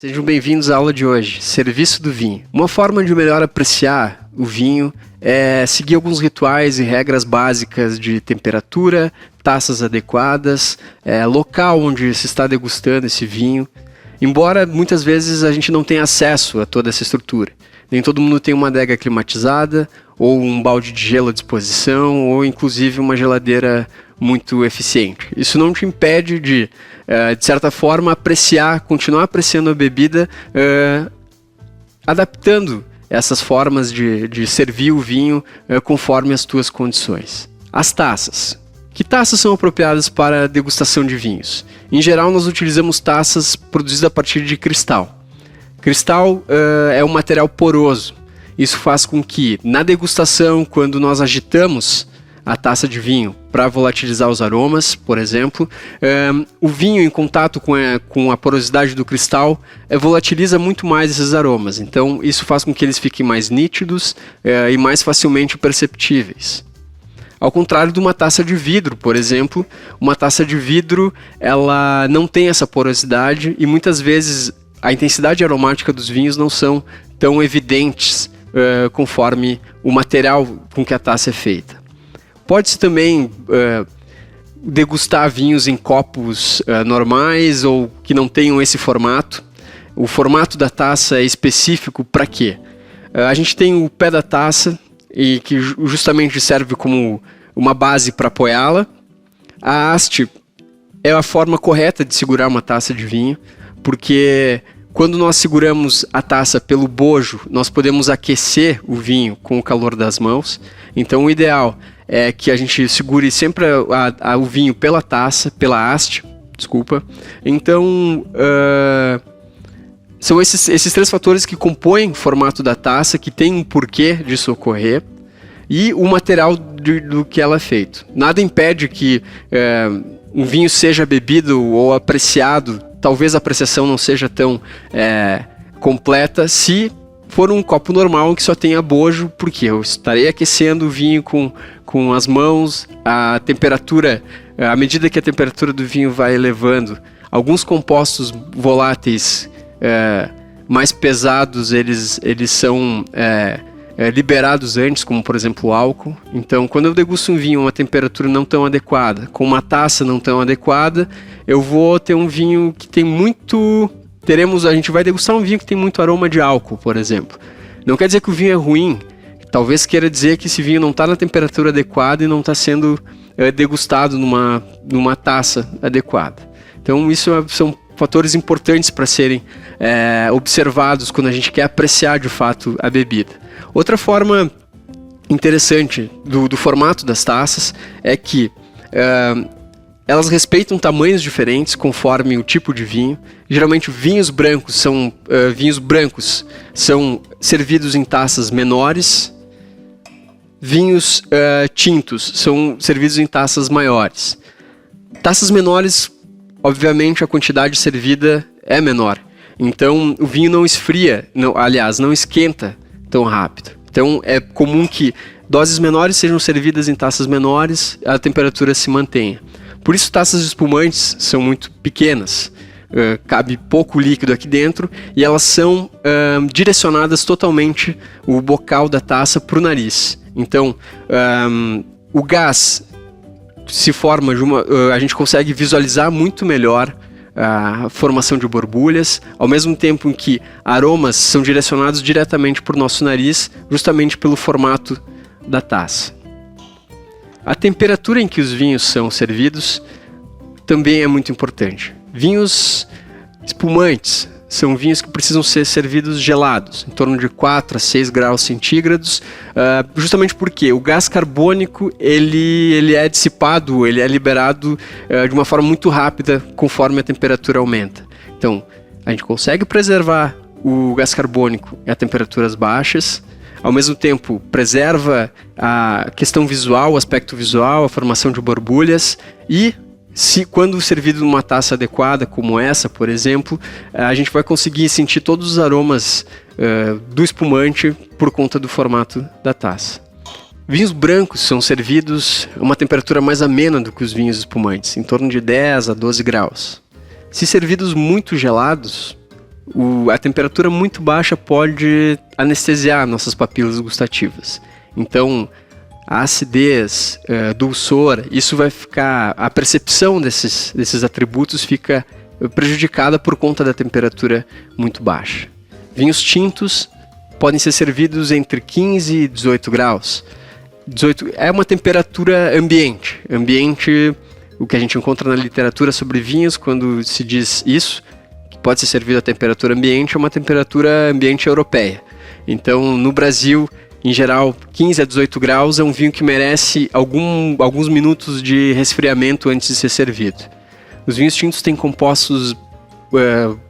Sejam bem-vindos à aula de hoje, Serviço do Vinho. Uma forma de melhor apreciar o vinho é seguir alguns rituais e regras básicas de temperatura, taças adequadas, local onde se está degustando esse vinho. Embora muitas vezes a gente não tenha acesso a toda essa estrutura. Nem todo mundo tem uma adega climatizada, ou um balde de gelo à disposição, ou inclusive uma geladeira muito eficiente. Isso não te impede de certa forma, continuar apreciando a bebida, adaptando essas formas de servir o vinho conforme as tuas condições. As taças. Que taças são apropriadas para a degustação de vinhos? Em geral, nós utilizamos taças produzidas a partir de cristal. Cristal é um material poroso. Isso faz com que, na degustação, quando nós agitamos a taça de vinho para volatilizar os aromas, por exemplo, o vinho em contato com a porosidade do cristal volatiliza muito mais esses aromas. Então, isso faz com que eles fiquem mais nítidos e mais facilmente perceptíveis. Ao contrário de uma taça de vidro, por exemplo, uma taça de vidro ela não tem essa porosidade e muitas vezes a intensidade aromática dos vinhos não são tão evidentes conforme o material com que a taça é feita. Pode-se também degustar vinhos em copos normais ou que não tenham esse formato. O formato da taça é específico para quê? A gente tem o pé da taça, e que justamente serve como uma base para apoiá-la. A haste é a forma correta de segurar uma taça de vinho, porque quando nós seguramos a taça pelo bojo, nós podemos aquecer o vinho com o calor das mãos. Então o ideal é que a gente segure sempre o vinho pela taça, pela haste, desculpa. Então são esses três fatores que compõem o formato da taça, que tem um porquê disso ocorrer, e o material do que ela é feito. Nada impede que um vinho seja bebido ou apreciado, talvez a apreciação não seja tão completa, se for um copo normal que só tenha bojo, porque eu estarei aquecendo o vinho com as mãos, a temperatura, à medida que a temperatura do vinho vai elevando, alguns compostos voláteis mais pesados, eles são liberados antes, como por exemplo o álcool. Então, quando eu degusto um vinho a uma temperatura não tão adequada, com uma taça não tão adequada, eu vou ter um vinho que tem muito... A gente vai degustar um vinho que tem muito aroma de álcool, por exemplo. Não quer dizer que o vinho é ruim, talvez queira dizer que esse vinho não está na temperatura adequada e não está sendo degustado numa taça adequada. Então, isso são fatores importantes para serem observados quando a gente quer apreciar de fato a bebida. Outra forma interessante do formato das taças é que elas respeitam tamanhos diferentes conforme o tipo de vinho. Geralmente vinhos brancos são servidos em taças menores. Vinhos tintos são servidos em taças maiores. Taças menores, obviamente, a quantidade servida é menor. Então, o vinho não esfria, não esquenta tão rápido. Então, é comum que doses menores sejam servidas em taças menores, a temperatura se mantenha. Por isso, taças espumantes são muito pequenas, cabe pouco líquido aqui dentro e elas são direcionadas totalmente, o bocal da taça, para o nariz. Então, o gás se forma a gente consegue visualizar muito melhor a formação de borbulhas, ao mesmo tempo em que aromas são direcionados diretamente para o nosso nariz, justamente pelo formato da taça. A temperatura em que os vinhos são servidos também é muito importante. Vinhos espumantes são vinhos que precisam ser servidos gelados, em torno de 4 a 6 graus centígrados, justamente porque o gás carbônico ele é dissipado, ele é liberado de uma forma muito rápida conforme a temperatura aumenta. Então, a gente consegue preservar o gás carbônico a temperaturas baixas, ao mesmo tempo preserva a questão visual, o aspecto visual, a formação de borbulhas e quando servido numa taça adequada, como essa, por exemplo, a gente vai conseguir sentir todos os aromas do espumante por conta do formato da taça. Vinhos brancos são servidos a uma temperatura mais amena do que os vinhos espumantes, em torno de 10 a 12 graus. Se servidos muito gelados, a temperatura muito baixa pode anestesiar nossas papilas gustativas. Então, a acidez, dulçor, isso vai ficar... A percepção desses atributos fica prejudicada por conta da temperatura muito baixa. Vinhos tintos podem ser servidos entre 15 e 18 graus. 18 é uma temperatura ambiente. Ambiente, o que a gente encontra na literatura sobre vinhos, quando se diz isso, que pode ser servido a temperatura ambiente, é uma temperatura ambiente europeia. Então, no Brasil, em geral, 15 a 18 graus é um vinho que merece alguns minutos de resfriamento antes de ser servido. Os vinhos tintos têm compostos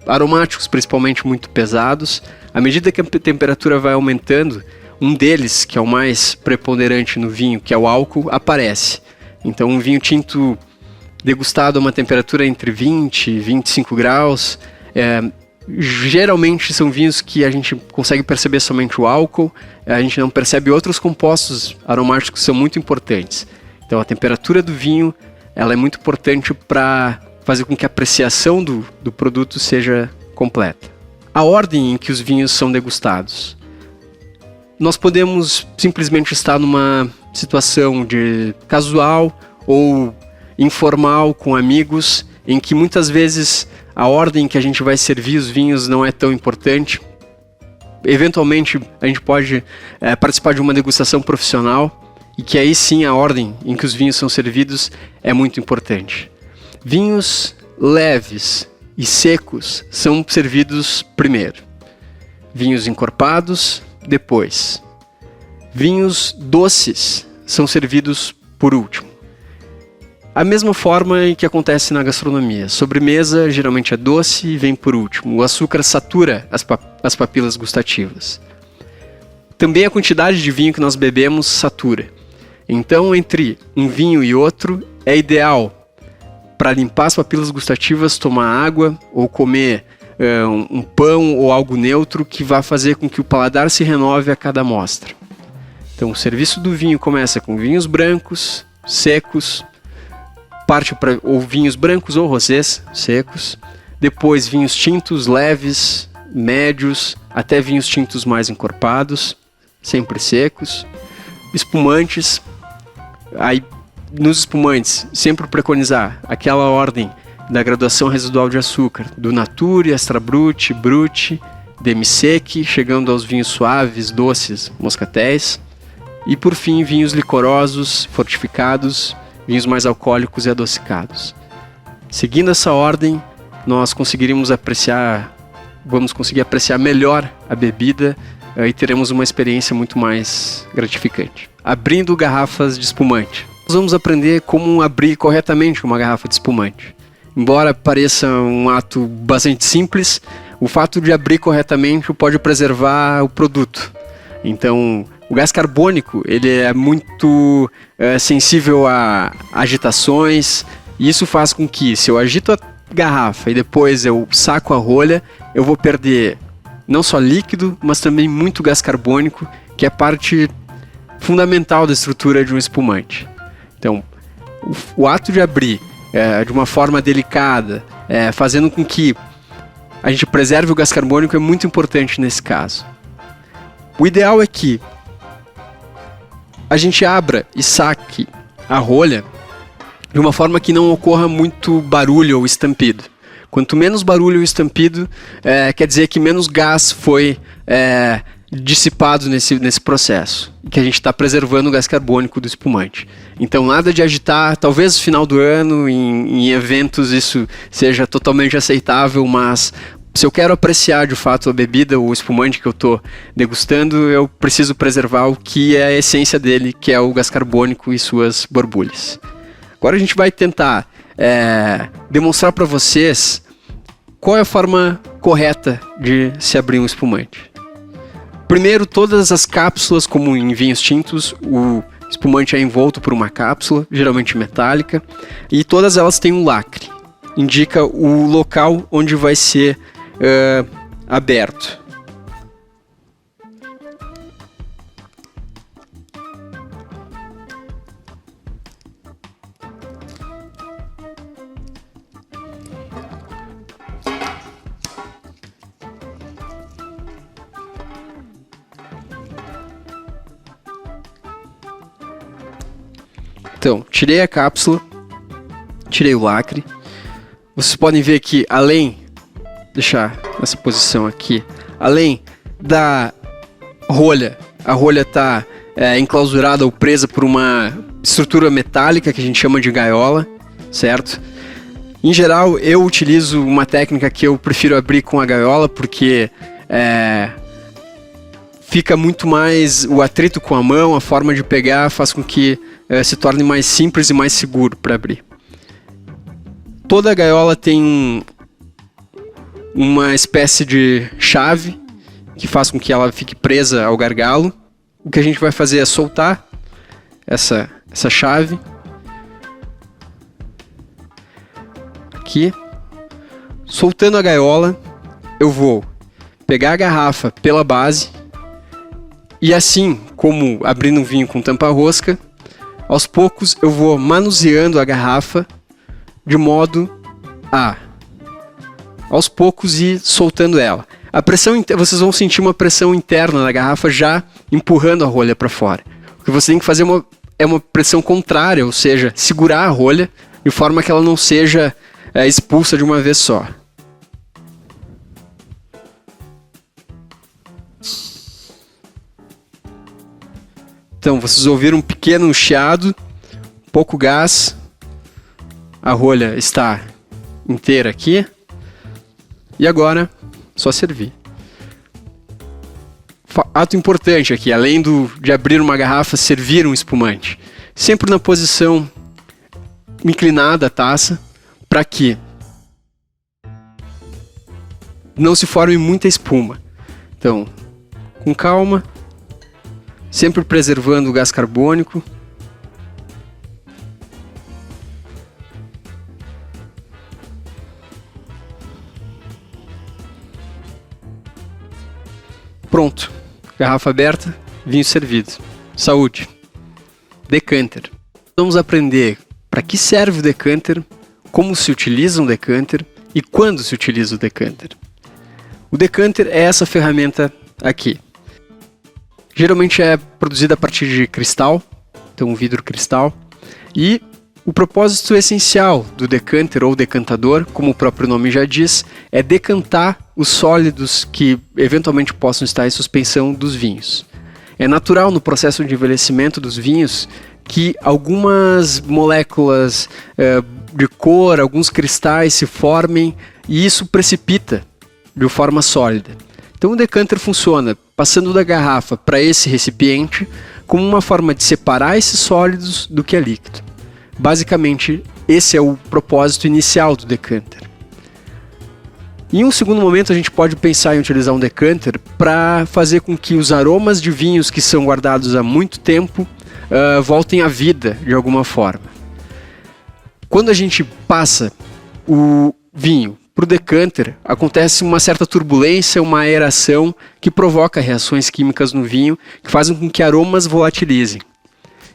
aromáticos, principalmente muito pesados. À medida que a temperatura vai aumentando, um deles, que é o mais preponderante no vinho, que é o álcool, aparece. Então, um vinho tinto degustado a uma temperatura entre 20 e 25 graus, geralmente são vinhos que a gente consegue perceber somente o álcool, a gente não percebe outros compostos aromáticos que são muito importantes. Então, a temperatura do vinho ela é muito importante para fazer com que a apreciação do produto seja completa. A ordem em que os vinhos são degustados. Nós podemos simplesmente estar numa situação de casual ou informal com amigos, em que muitas vezes a ordem em que a gente vai servir os vinhos não é tão importante. Eventualmente a gente pode participar de uma degustação profissional, e que aí sim a ordem em que os vinhos são servidos é muito importante. Vinhos leves e secos são servidos primeiro. Vinhos encorpados, depois. Vinhos doces são servidos por último. A mesma forma em que acontece na gastronomia. Sobremesa geralmente é doce e vem por último. O açúcar satura as papilas gustativas. Também a quantidade de vinho que nós bebemos satura. Então, entre um vinho e outro, é ideal para limpar as papilas gustativas, tomar água ou comer um pão ou algo neutro que vai fazer com que o paladar se renove a cada amostra. Então, o serviço do vinho começa com vinhos brancos, secos, parte para ou vinhos brancos ou rosés secos, depois vinhos tintos leves, médios, até vinhos tintos mais encorpados, sempre secos, espumantes. Aí, nos espumantes, sempre preconizar aquela ordem da graduação residual de açúcar, do Nature, Extra Brut, Brut, Demi-Sec, chegando aos vinhos suaves, doces, moscatéis, e por fim vinhos licorosos, fortificados, vinhos mais alcoólicos e adocicados. Seguindo essa ordem, nós vamos conseguir apreciar melhor a bebida e teremos uma experiência muito mais gratificante. Abrindo garrafas de espumante. Nós vamos aprender como abrir corretamente uma garrafa de espumante. Embora pareça um ato bastante simples, o fato de abrir corretamente pode preservar o produto. Então, o gás carbônico ele é muito sensível a agitações, e isso faz com que, se eu agito a garrafa e depois eu saco a rolha, eu vou perder não só líquido, mas também muito gás carbônico, que é parte fundamental da estrutura de um espumante. Então, o ato de abrir de uma forma delicada, fazendo com que a gente preserve o gás carbônico, é muito importante nesse caso. O ideal é que a gente abra e saque a rolha de uma forma que não ocorra muito barulho ou estampido. Quanto menos barulho ou estampido, quer dizer que menos gás foi dissipado nesse processo, que a gente está preservando o gás carbônico do espumante. Então, nada de agitar. Talvez no final do ano, em eventos, isso seja totalmente aceitável, mas se eu quero apreciar de fato a bebida ou o espumante que eu estou degustando, eu preciso preservar o que é a essência dele, que é o gás carbônico e suas borbulhas. Agora a gente vai tentar demonstrar para vocês qual é a forma correta de se abrir um espumante. Primeiro, todas as cápsulas, como em vinhos tintos, o espumante é envolto por uma cápsula, geralmente metálica, e todas elas têm um lacre. Indica o local onde vai ser aberto. Então, tirei a cápsula, tirei o lacre. Vocês podem ver que além, deixar nessa posição aqui, além da rolha, a rolha está enclausurada ou presa por uma estrutura metálica que a gente chama de gaiola, certo? Em geral, eu utilizo uma técnica que eu prefiro abrir com a gaiola, porque fica muito mais o atrito com a mão, a forma de pegar faz com que se torne mais simples e mais seguro para abrir. Toda a gaiola tem uma espécie de chave que faz com que ela fique presa ao gargalo. O que a gente vai fazer é soltar essa chave aqui. Soltando a gaiola, eu vou pegar a garrafa pela base e, assim como abrindo um vinho com tampa-rosca, aos poucos eu vou manuseando a garrafa de modo a, aos poucos, ir soltando ela. A pressão, vocês vão sentir uma pressão interna na garrafa já empurrando a rolha para fora. O que você tem que fazer é uma pressão contrária, ou seja, segurar a rolha de forma que ela não seja expulsa de uma vez só. Então, vocês ouviram um pequeno chiado, pouco gás, a rolha está inteira aqui, e agora, só servir. Ato importante aqui, além de abrir uma garrafa, servir um espumante. Sempre na posição inclinada a taça, para que não se forme muita espuma. Então, com calma, sempre preservando o gás carbônico. Pronto. Garrafa aberta, vinho servido. Saúde. Decanter. Vamos aprender para que serve o decanter, como se utiliza um decanter e quando se utiliza o decanter. O decanter é essa ferramenta aqui. Geralmente é produzida a partir de cristal, então um vidro cristal, e o propósito essencial do decanter ou decantador, como o próprio nome já diz, é decantar os sólidos que eventualmente possam estar em suspensão dos vinhos. É natural no processo de envelhecimento dos vinhos que algumas moléculas de cor, alguns cristais se formem e isso precipita de forma sólida. Então o decanter funciona passando da garrafa para esse recipiente como uma forma de separar esses sólidos do que é líquido. Basicamente, esse é o propósito inicial do decanter. Em um segundo momento, a gente pode pensar em utilizar um decanter para fazer com que os aromas de vinhos que são guardados há muito tempo voltem à vida de alguma forma. Quando a gente passa o vinho para o decanter, acontece uma certa turbulência, uma aeração que provoca reações químicas no vinho que fazem com que aromas volatilizem.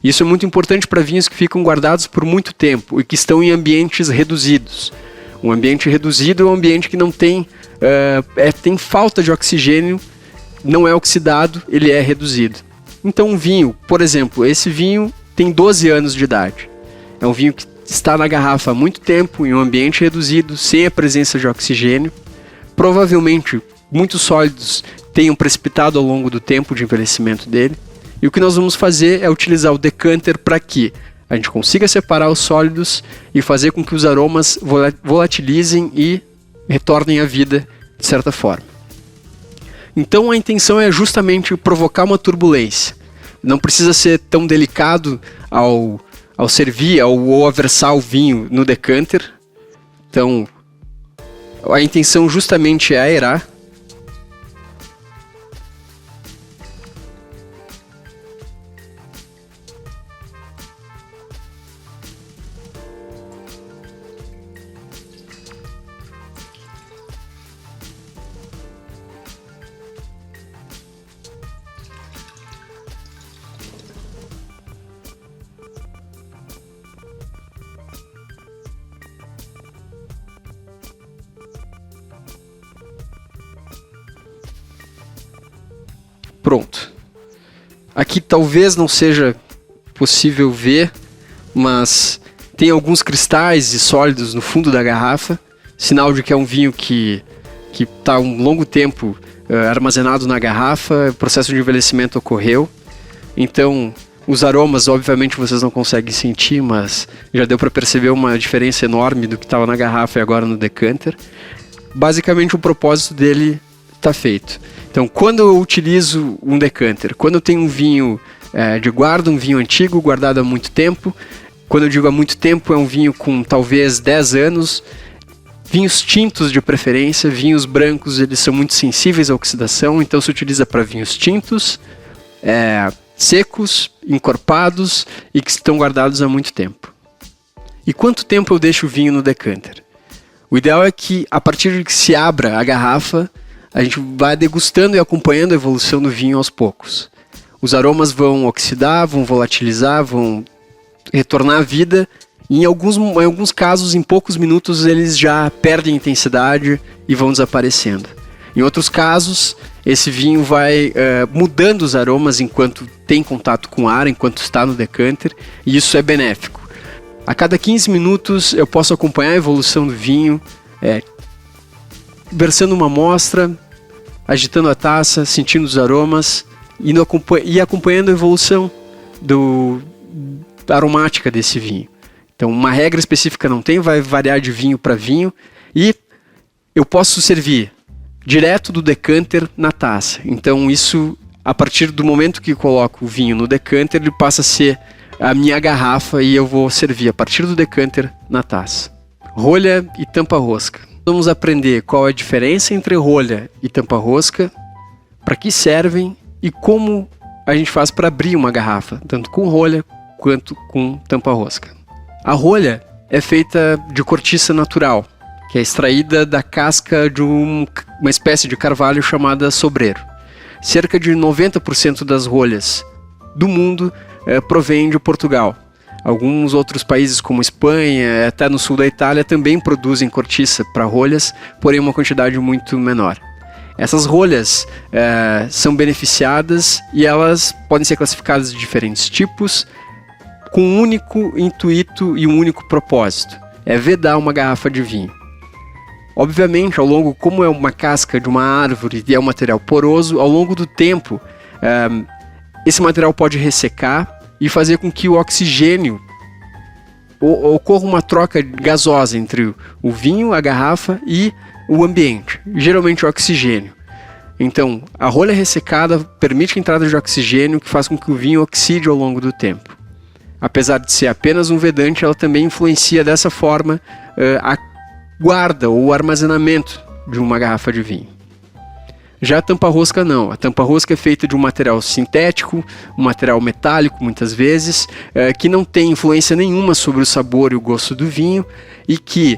Isso é muito importante para vinhos que ficam guardados por muito tempo e que estão em ambientes reduzidos. Um ambiente reduzido é um ambiente que não tem, tem falta de oxigênio, não é oxidado, ele é reduzido. Então um vinho, por exemplo, esse vinho tem 12 anos de idade. É um vinho que está na garrafa há muito tempo, em um ambiente reduzido, sem a presença de oxigênio. Provavelmente muitos sólidos tenham precipitado ao longo do tempo de envelhecimento dele. E o que nós vamos fazer é utilizar o decanter para que a gente consiga separar os sólidos e fazer com que os aromas volatilizem e retornem à vida de certa forma. Então a intenção é justamente provocar uma turbulência. Não precisa ser tão delicado ao servir ou versar o vinho no decanter. Então a intenção justamente é aerar. Pronto. Aqui talvez não seja possível ver, mas tem alguns cristais e sólidos no fundo da garrafa, sinal de que é um vinho que está um longo tempo armazenado na garrafa, o processo de envelhecimento ocorreu. Então, os aromas, obviamente, vocês não conseguem sentir, mas já deu para perceber uma diferença enorme do que estava na garrafa e agora no decanter. Basicamente, o propósito dele está feito. Então, quando eu utilizo um decanter, quando eu tenho um vinho de guarda, um vinho antigo, guardado há muito tempo, quando eu digo há muito tempo, é um vinho com talvez 10 anos, vinhos tintos de preferência, vinhos brancos, eles são muito sensíveis à oxidação, então se utiliza para vinhos tintos, secos, encorpados e que estão guardados há muito tempo. E quanto tempo eu deixo o vinho no decanter? O ideal é que, a partir de que se abra a garrafa, a gente vai degustando e acompanhando a evolução do vinho aos poucos. Os aromas vão oxidar, vão volatilizar, vão retornar à vida. E em alguns casos, em poucos minutos, eles já perdem intensidade e vão desaparecendo. Em outros casos, esse vinho vai mudando os aromas enquanto tem contato com ar, enquanto está no decanter, e isso é benéfico. A cada 15 minutos eu posso acompanhar a evolução do vinho, versando uma amostra, agitando a taça, sentindo os aromas e acompanhando a evolução da aromática desse vinho. Então, uma regra específica não tem, vai variar de vinho para vinho, e eu posso servir direto do decanter na taça. Então, isso, a partir do momento que eu coloco o vinho no decanter, ele passa a ser a minha garrafa e eu vou servir a partir do decanter na taça. Rolha e tampa-rosca. Vamos aprender qual é a diferença entre rolha e tampa-rosca, para que servem e como a gente faz para abrir uma garrafa, tanto com rolha quanto com tampa-rosca. A rolha é feita de cortiça natural, que é extraída da casca de uma espécie de carvalho chamada sobreiro. Cerca de 90% das rolhas do mundo provém de Portugal. Alguns outros países, como Espanha, até no sul da Itália, também produzem cortiça para rolhas, porém uma quantidade muito menor. Essas rolhas são beneficiadas e elas podem ser classificadas de diferentes tipos, com um único intuito e um único propósito: é vedar uma garrafa de vinho. Obviamente, como é uma casca de uma árvore e é um material poroso, ao longo do tempo, esse material pode ressecar e fazer com que o oxigênio ocorra uma troca gasosa entre o vinho, a garrafa e o ambiente, geralmente o oxigênio. Então, a rolha ressecada permite a entrada de oxigênio, que faz com que o vinho oxide ao longo do tempo. Apesar de ser apenas um vedante, ela também influencia dessa forma a guarda ou o armazenamento de uma garrafa de vinho. Já a tampa-rosca não. A tampa-rosca é feita de um material sintético, um material metálico muitas vezes, que não tem influência nenhuma sobre o sabor e o gosto do vinho, e que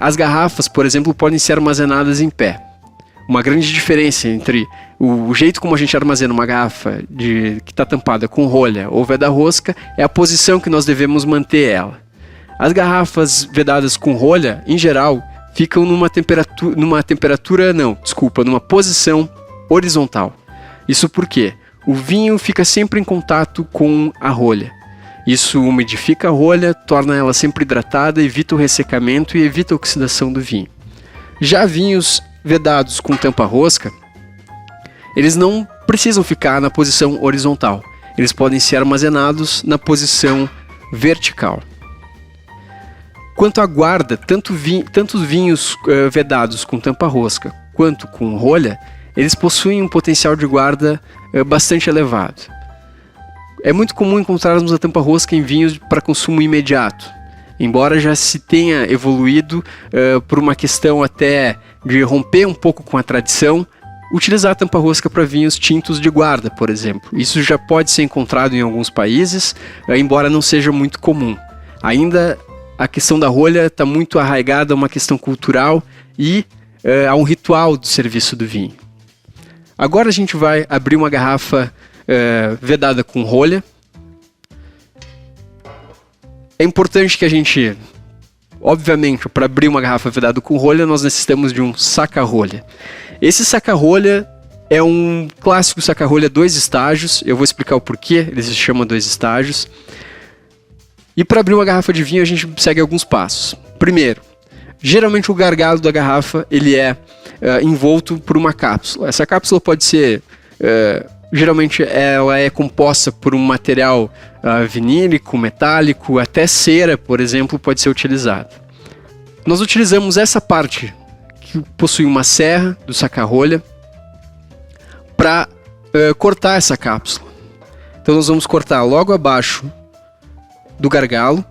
as garrafas, por exemplo, podem ser armazenadas em pé. Uma grande diferença entre o jeito como a gente armazena uma garrafa que está tampada com rolha ou veda-rosca é a posição que nós devemos manter ela. As garrafas vedadas com rolha, em geral, ficam numa posição horizontal. Isso porque o vinho fica sempre em contato com a rolha. Isso umidifica a rolha, torna ela sempre hidratada, evita o ressecamento e evita a oxidação do vinho. Já vinhos vedados com tampa-rosca, eles não precisam ficar na posição horizontal. Eles podem ser armazenados na posição vertical. Quanto à guarda, tanto os vinhos vedados com tampa-rosca quanto com rolha, eles possuem um potencial de guarda bastante elevado. É muito comum encontrarmos a tampa-rosca em vinhos para consumo imediato, embora já se tenha evoluído por uma questão até de romper um pouco com a tradição, utilizar a tampa-rosca para vinhos tintos de guarda, por exemplo. Isso já pode ser encontrado em alguns países, embora não seja muito comum. Ainda a questão da rolha está muito arraigada a uma questão cultural e a um ritual do serviço do vinho. Agora a gente vai abrir uma garrafa vedada com rolha. É importante que a gente, obviamente, para abrir uma garrafa vedada com rolha, nós necessitamos de um saca-rolha. Esse saca-rolha é um clássico saca-rolha 2 estágios. Eu vou explicar o porquê ele se chama 2 estágios. E para abrir uma garrafa de vinho, a gente segue alguns passos. Primeiro, geralmente o gargalo da garrafa ele é envolto por uma cápsula. Essa cápsula pode ser... geralmente ela é composta por um material vinílico, metálico, até cera, por exemplo, pode ser utilizada. Nós utilizamos essa parte que possui uma serra do saca-rolha para cortar essa cápsula. Então nós vamos cortar logo abaixo do gargalo,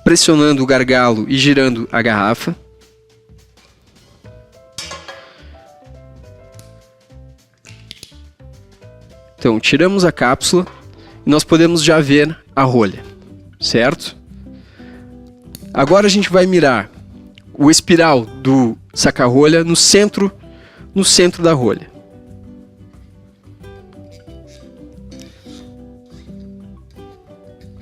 pressionando o gargalo e girando a garrafa. Então tiramos a cápsula e nós podemos já ver a rolha, certo? Agora a gente vai mirar o espiral do saca-rolha no centro da rolha.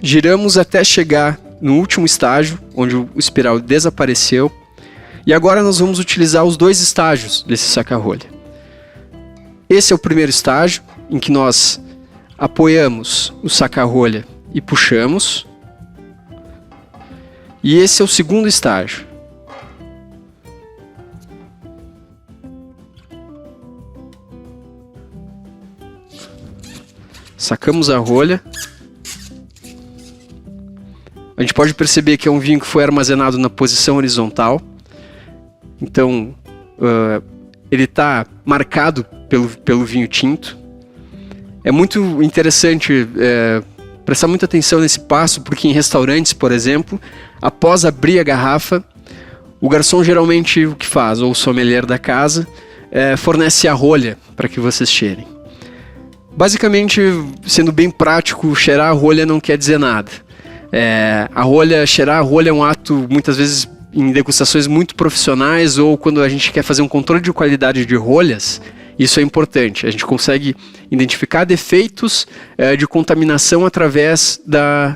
Giramos até chegar no último estágio, onde o espiral desapareceu. E agora nós vamos utilizar os dois estágios desse saca-rolha. Esse é o primeiro estágio, em que nós apoiamos o saca-rolha e puxamos. E esse é o segundo estágio. Sacamos a rolha. A gente pode perceber que é um vinho que foi armazenado na posição horizontal. Então, ele está marcado pelo vinho tinto. É muito interessante prestar muita atenção nesse passo, porque em restaurantes, por exemplo, após abrir a garrafa, o garçom geralmente o que faz, ou o sommelier da casa, fornece a rolha para que vocês cheirem. Basicamente, sendo bem prático, cheirar a rolha não quer dizer nada. Cheirar a rolha é um ato, muitas vezes, em degustações muito profissionais, ou quando a gente quer fazer um controle de qualidade de rolhas, isso é importante. A gente consegue identificar defeitos de contaminação através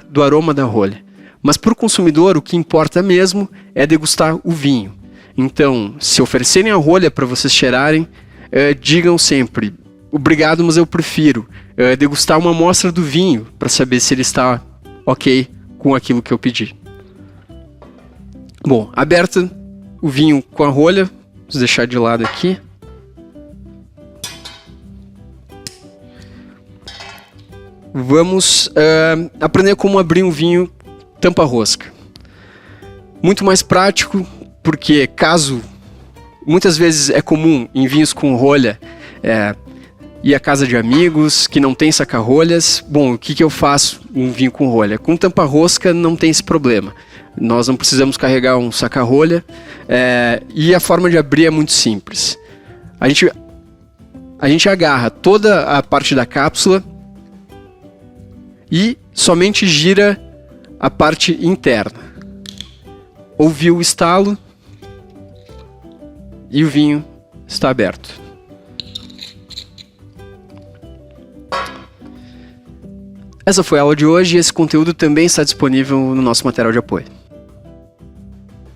do aroma da rolha. Mas para o consumidor, o que importa mesmo é degustar o vinho. Então, se oferecerem a rolha para vocês cheirarem, digam sempre: obrigado, mas eu prefiro degustar uma amostra do vinho para saber se ele está ok com aquilo que eu pedi. Bom, aberto o vinho com a rolha, vamos deixar de lado aqui. Vamos aprender como abrir um vinho tampa-rosca. Muito mais prático, porque muitas vezes é comum em vinhos com rolha ir à casa de amigos que não tem saca-rolhas. Bom, o que eu faço um vinho com rolha? Com tampa-rosca não tem esse problema. Nós não precisamos carregar um saca-rolha e a forma de abrir é muito simples. A gente agarra toda a parte da cápsula e somente gira a parte interna. Ouviu o estalo e o vinho está aberto. Essa foi a aula de hoje e esse conteúdo também está disponível no nosso material de apoio.